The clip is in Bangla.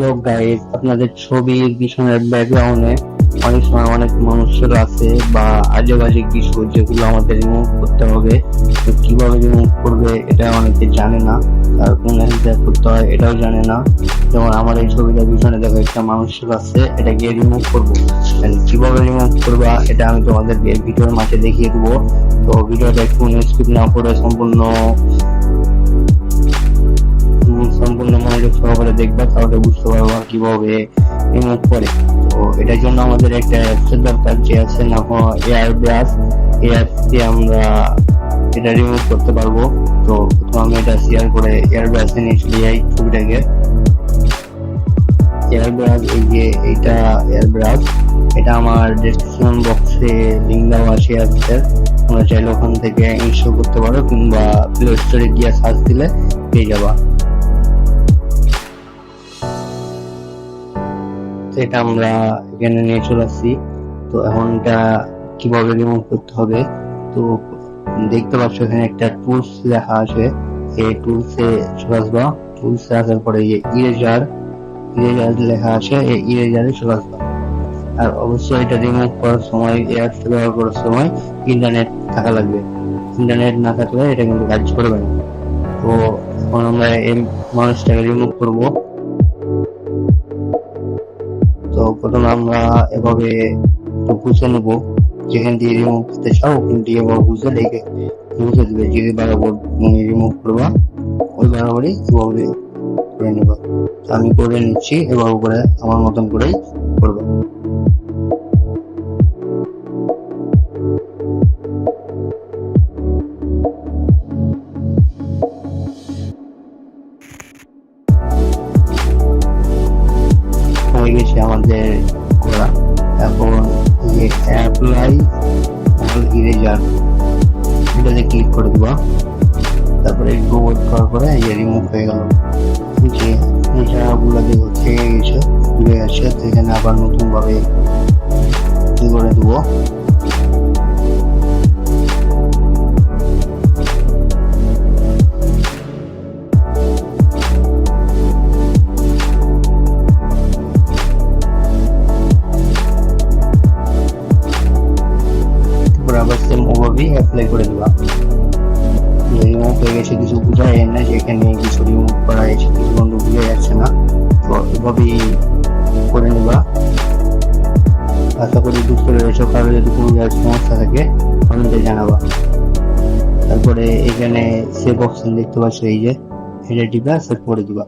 লোক গাইড আপনাদের ছবির পিছনের ব্যাকগ্রাউন্ডে অনেক সময় অনেক মানুষের আছে বা আজে বাজে কিছু যেগুলো আমাদের রিমুভ করতে হবে। তো কিভাবে রিমুভ করবে এটা অনেকে জানে না, তার কোন হিসাব করতে হয় এটাও জানে না। যেমন আমার এই ছবিটার পিছনে দেখো একটা মানুষের আছে, এটাকে রিমুভ করবো। কিভাবে রিমুভ করবা এটা আমি তোমাদেরকে ভিডিওর মাঝে দেখিয়ে দেবো। তো ভিডিওটা একটু স্কিপ না করে সম্পূর্ণ মনোযোগ সহকারে দেখবা, তাহলে বুঝতে পারবা কিভাবে রিমুভ করে। তো এটার জন্য আমাদের একটা অ্যাপসের দরকার, যে আছে না এয়ার ব্রাশ। এই অ্যাপ দিয়ে আমরা এটা রিমুভ করতে পারবো। তো প্রথমে আমি এটা শেয়ার করে এয়ার ব্রাশে নিয়ে চলে যাই ছবিটাকে। এয়ার ব্রাশ, এই যে এইটা এয়ার ব্রাশ, এটা আমার ডেসক্রিপশন বক্সে লিঙ্ক দেওয়া আছে অ্যাপসের। তোমরা চাইলে ওখান থেকে ইনস্টল করতে পারো, কিংবা প্লে স্টোরে গিয়ে সার্চ দিলে পেয়ে যাবা। এটা আমরা এখানে নিয়ে চলে আসছি। তো এখন এটা কিভাবে রিমুভ করতে হবে, তো দেখতে পাচ্ছ এখানে একটা টুলস লেখা আছে। এই টুলসে চলে আসবা। টুলসে আসার পরে ইরেজার লেখা আছে, এই ইরেজারে চলে আসবা। আর অবশ্যই এটা রিমুভ করার সময়, অ্যাপস ব্যবহার করার সময় ইন্টারনেট থাকা লাগবে। ইন্টারনেট না থাকলে এটা কিন্তু কাজ করবে না। তো এখন আমরা এই মানুষটাকে রিমুভ করব। তো প্রথমে আমরা এভাবে বুঝে নেবো, যেখান দিয়ে রিমুভ করতে চাও ওখান দিয়ে এবার বুঝে দিবে। যে বরাবর রিমুভ করবা ওই বরাবরই এভাবে করে নেবা। আমি করে নিচ্ছি, এভাবে করে আমার মতন করেই করবো। হয়ে গেছে আমাদের করা। এখন যে অ্যাপ্লাই অল ইরেজার এটাতে ক্লিক করে দিবা। তারপরে একটু ওয়েট করার পরে রিমুভ হয়ে গেল। যে জায়গাগুলো দেখো থেকে গেছে, ঘুরে গেছে, সেখানে আবার নতুন ভাবে কি করে দেবো। আবার সেম ওভাবেই অ্যাপ্লাই করে দিবা। রিমুভ হয়ে গেছে, কিছু বোঝা যায় না যেখানে কিছু রিমুভ করা হয়েছে, কিছু বন্ধু বুঝে যাচ্ছে না। তো এভাবেই করে নিবা। আশা করি বুঝতে পেরেছো। কারো যদি কোনো সমস্যা থাকে আমাদের জানাবা। তারপরে এখানে সেভ অপশন দেখতে পাচ্ছ, এই যে এটা টিপে সেভ করে দিবা।